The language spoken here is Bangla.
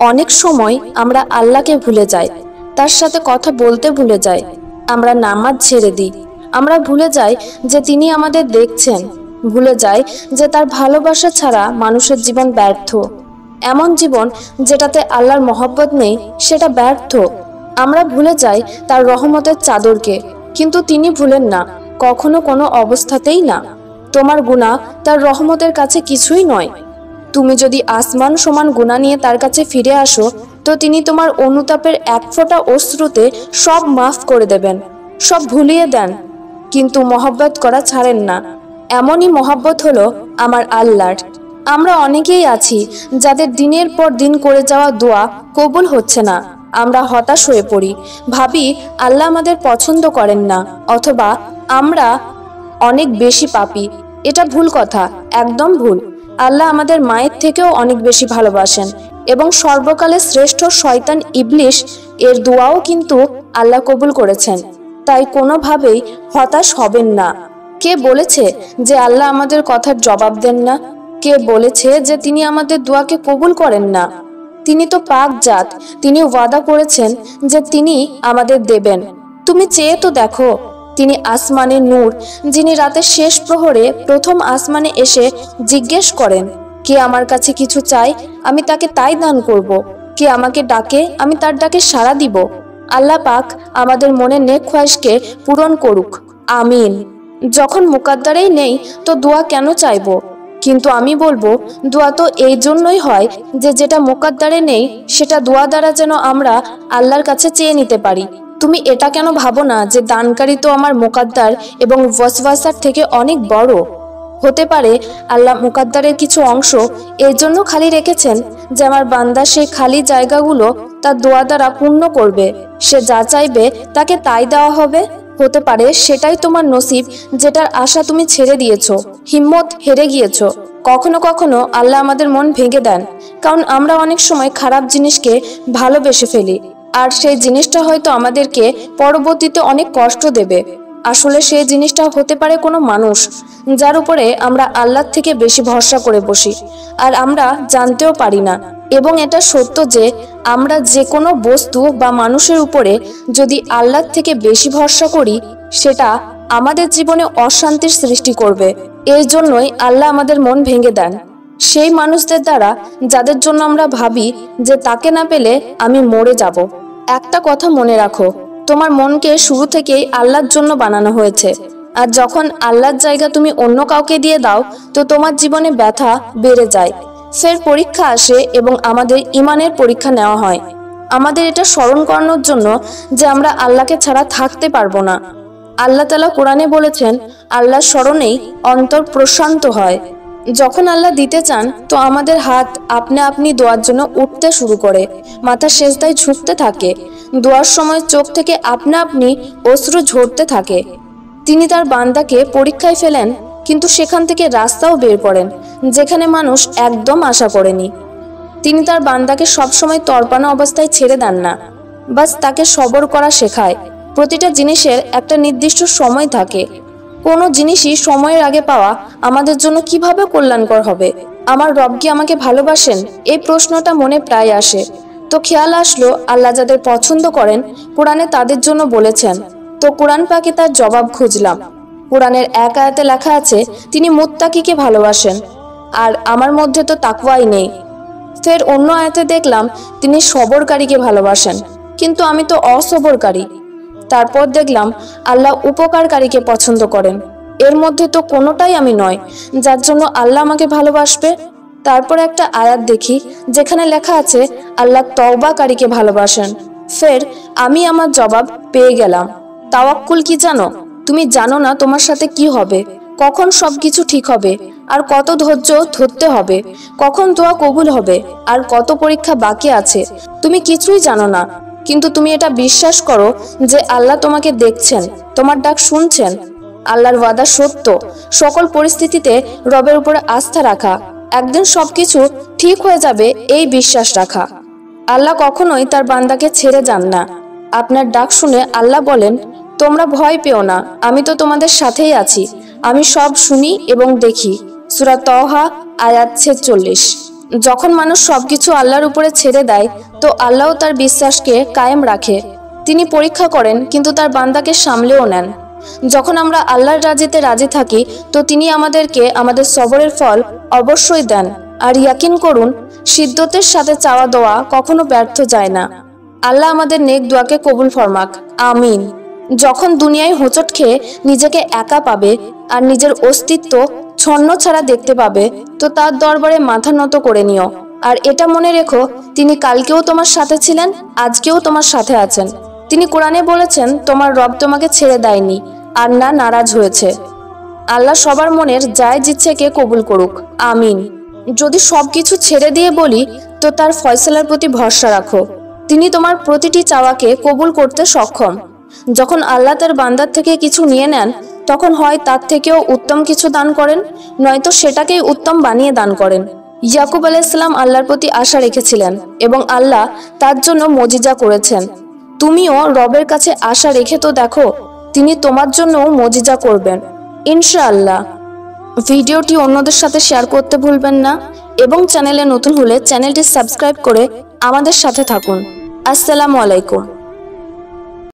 অনেক সময় আমরা আল্লাহকে ভুলে যাই, তার সাথে কথা বলতে ভুলে যাই, আমরা নামাজ ছেড়ে দিই, আমরা ভুলে যাই যে তিনি আমাদের দেখছেন, ভুলে যাই যে তার ভালোবাসা ছাড়া মানুষের জীবন ব্যর্থ। এমন জীবন যেটাতে আল্লাহর মহব্বত নেই সেটা ব্যর্থ। আমরা ভুলে যাই তার রহমতের চাদরকে, কিন্তু তিনি ভুলেন না, কখনো কোনো অবস্থাতেই না। তোমার গুনাহ তার রহমতের কাছে কিছুই নয়। তুমি যদি আসমান সমান গুনাহ নিয়ে তার কাছে ফিরে আসো, তো তিনি তোমার অনুতাপের এক ফোঁটা অশ্রুতে সব মাফ করে দেবেন, সব ভুলিয়ে দেন। কিন্তু মহব্বত করা ছাড়েন না। এমনই মহব্বত হলো আমার আল্লাহর। আমরা অনেকেই আছি যাদের দিনের পর দিন করে যাওয়া দোয়া কবুল হচ্ছে না। আমরা হতাশ হয়ে পড়ি, ভাবি আল্লাহ আমাদের পছন্দ করেন না, অথবা আমরা অনেক বেশি পাপী। এটা ভুল কথা, একদম ভুল। আল্লাহ আমাদের মায়ের থেকেও অনেক বেশি ভালোবাসেন, এবং সর্বকালের শ্রেষ্ঠ শয়তান ইবলিশ এর দোয়াও কিন্তু আল্লাহ কবুল করেছেন। তাই কোনোভাবেই হতাশ হবেন না। কে বলেছে যে আল্লাহ আমাদের কথার জবাব দেন না? কে বলেছে যে তিনি আমাদের দোয়াকে কবুল করেন না? তিনি তো পাক জাত, তিনি ওয়াদা করেছেন যে তিনি আমাদের দেবেন। তুমি চেয়ে তো দেখো, তিনি আসমানের নূর, যিনি রাতের শেষ প্রহরে প্রথম আসমানে এসে জিজ্ঞেস করেন, কে আমার কাছে কিছু চায়, আমি তাকে তাই দান করব। কে আমাকে ডাকে, আমি তার ডাকে সাড়া দিব। আল্লাহ পাক আমাদের মনের নেক খোয়াইশকে পূরণ করুক, আমিন। যখন মুকাদ্দারেই নেই তো দোয়া কেন চাইবো? কিন্তু আমি বলবো, দোয়া তো এই জন্যই হয় যে যেটা মুকাদ্দারে নেই সেটা দোয়া দ্বারা যেন আমরা আল্লাহর কাছে চেয়ে নিতে পারি। তুমি এটা কেন ভাবো না যে দানকারী তো আমার মুকাদ্দার এবং ওয়াসওয়াসার থেকে অনেক বড়? হতে পারে আল্লাহ মুকাদ্দারের কিছু অংশ এর জন্য খালি রেখেছেন যে আমার বান্দা সেই খালি জায়গাগুলো তার দোয়া দ্বারা পূর্ণ করবে। সে যা চাইবে তাকে তাই দেওয়া হবে। হতে পারে সেটাই তোমার নসিব, যেটার আশা তুমি ছেড়ে দিয়েছো, হিম্মত হেরে গিয়েছো। কখনো কখনো আল্লাহ আমাদের মন ভেঙে দেন, কারণ আমরা অনেক সময় খারাপ জিনিসকে ভালোবেসে ফেলি, আর সেই জিনিসটা হয়তো আমাদেরকে পরবর্তীতে অনেক কষ্ট দেবে। আসলে সেই জিনিসটা হতে পারে কোনো মানুষ, যার উপরে আমরা আল্লাহর থেকে বেশি ভরসা করে বসি, আর আমরা জানতেও পারি না। এবং এটা সত্য যে আমরা যে কোনো বস্তু বা মানুষের উপরে যদি আল্লাহর থেকে বেশি ভরসা করি, সেটা আমাদের জীবনে অশান্তির সৃষ্টি করবে। এর জন্যই আল্লাহ আমাদের মন ভেঙে দেন সেই মানুষদের দ্বারা যাদের জন্য আমরা ভাবি যে তাকে না পেলে আমি মরে যাব। একটা কথা মনে রাখো, তোমার মনকে শুরু থেকেই আল্লাহর জন্য বানানো হয়েছে, আর যখন আল্লাহর জায়গা তুমি অন্য কাউকে দিয়ে দাও তো তোমার জীবনে ব্যথা বেড়ে যায়। ফের পরীক্ষা আসে এবং আমাদের ইমানের পরীক্ষা নেওয়া হয়, আমাদের এটা স্মরণ করানোর জন্য যে আমরা আল্লাহকে ছাড়া থাকতে পারবো না। আল্লাহ তাআলা কোরআনে বলেছেন, আল্লাহর স্মরণেই অন্তর প্রশান্ত হয়। যখন আল্লাহ দিতে চান তো আমাদের হাত আপনা আপনি দোয়ার জন্য উঠতে শুরু করে, মাথা সেজদায় ঝুঁকতে থাকে, দোয়ার সময় চোখ থেকে আপনা আপনি অশ্রু ঝরতে থাকে। তিনি তার বান্দাকে পরীক্ষায় ফেলেন, কিন্তু সেখান থেকে রাস্তাও বের করেন যেখানে মানুষ একদম আশা করেনি। তিনি তার বান্দাকে সবসময় তরপানো অবস্থায় ছেড়ে দেন না, বাস তাকে সবর করা শেখায়। প্রতিটা জিনিসের একটা নির্দিষ্ট সময় থাকে। কোনো জিনিসই সময়ের আগে পাওয়া আমাদের জন্য কিভাবে কল্যাণকর হবে? আমার রব কি আমাকে ভালোবাসেন? এই প্রশ্নটা মনে প্রায় আসে। তো খেয়াল আসলো, আল্লাহ যাদের পছন্দ করেন কোরআনে তাদের জন্য বলেছেন। তো কোরআন পাকে তার জবাব খুঁজলাম। কোরআনের এক আয়াতে লেখা আছে, তিনি মুত্তাকিকে ভালোবাসেন, আর আমার মধ্যে তো তাকওয়াই নেই। ফের অন্য আয়াতে দেখলাম তিনি সবরকারীকে ভালোবাসেন, কিন্তু আমি তো অসবরকারী। তারপর দেখলাম আল্লাহ উপকারকারীকে পছন্দ করেন, এর মধ্যে তো কোনোটাই আমি নয়, যার জন্য আল্লাহ আমাকে ভালোবাসবে। তারপর একটা আয়াত দেখি যেখানে লেখা আছে আল্লাহ তওবাকারীকে ভালোবাসেন। ফের আমি আমার জবাব পেয়ে গেলাম। তাওয়াক্কুল কি জানো? তুমি জানো না তোমার সাথে কি হবে, কখন সবকিছু ঠিক হবে, আর কত ধৈর্য ধরতে হবে, কখন দোয়া কবুল হবে, আর কত পরীক্ষা বাকি আছে। তুমি কিছুই জানো না, কিন্তু তুমি এটা বিশ্বাস করো যে আল্লাহ তোমাকে দেখছেন, তোমার ডাক শুনছেন। আল্লাহর ওয়াদা সত্য। সকল পরিস্থিতিতে রবের উপরে আস্থা রাখা, একদিন সবকিছু ঠিক হয়ে যাবে এই বিশ্বাস রাখা। আল্লাহ কখনোই তার বান্দাকে ছেড়ে যান না। আপনার ডাক শুনে আল্লাহ বলেন, তোমরা ভয় পেও না, আমি তো তোমাদের সাথেই আছি, আমি সব শুনি এবং দেখি। সূরা তহা আয়াত 46। যখন মানুষ সবকিছু আল্লাহর উপরে ছেড়ে দেয় তো আল্লাহ তার বিশ্বাসকে কায়েম রাখে। তিনি পরীক্ষা করেন কিন্তু তার বান্দাকে সামলেও নেন। যখন আমরা আল্লাহর রাজিতে রাজি থাকি তো তিনি আমাদেরকে আমাদের সবরের ফল অবশ্যই দেন। আর ইয়াকিন করুন, সিদ্ধতের সাথে চাওয়া দোয়া কখনো ব্যর্থ যায় না। আল্লাহ আমাদের নেক দোয়াকে কবুল ফরমাক, আমিন। যখন দুনিয়ায় হোঁচট খেয়ে নিজেকে একা পাবে আর নিজের অস্তিত্ব ছন্ন ছাড়া দেখতে পাবে তো তার দরবারে মাথা নত করে নিও। আর এটা মনে রেখো, তিনি কালকেও তোমার সাথে ছিলেন, আজকেও তোমার সাথে আছেন। তিনি কোরআনে বলেছেন, তোমার রব তোমাকে ছেড়ে দেয়নি আর না নারাজ হয়েছে। আল্লাহ সবার মনের জায়েজ ইচ্ছেকে কবুল করুক, আমিন। যদি সবকিছু ছেড়ে দিয়ে বলি তো তার ফয়সালার প্রতি ভরসা রাখো। তিনি তোমার প্রতিটি চাওয়াকে কবুল করতে সক্ষম। যখন আল্লাহ তার বান্দার থেকে কিছু নিয়ে নেন তখন হয় তার থেকেও উত্তম কিছু দান করেন, নয়তো সেটাকেই উত্তম বানিয়ে দান করেন। ইয়াকুব আলাইহিসসালাম আল্লাহর প্রতি আশা রেখেছিলেন এবং আল্লাহ তার জন্য মজিজা করেছেন। তুমিও রবের কাছে আশা রেখে তো দেখো, তিনি তোমার জন্য মজিজা করবেন ইনশাআল্লাহ। ভিডিওটি অন্যদের সাথে শেয়ার করতে ভুলবেন না এবং চ্যানেলে নতুন হলে চ্যানেলটি সাবস্ক্রাইব করে আমাদের সাথে থাকুন। আসসালামু আলাইকুম।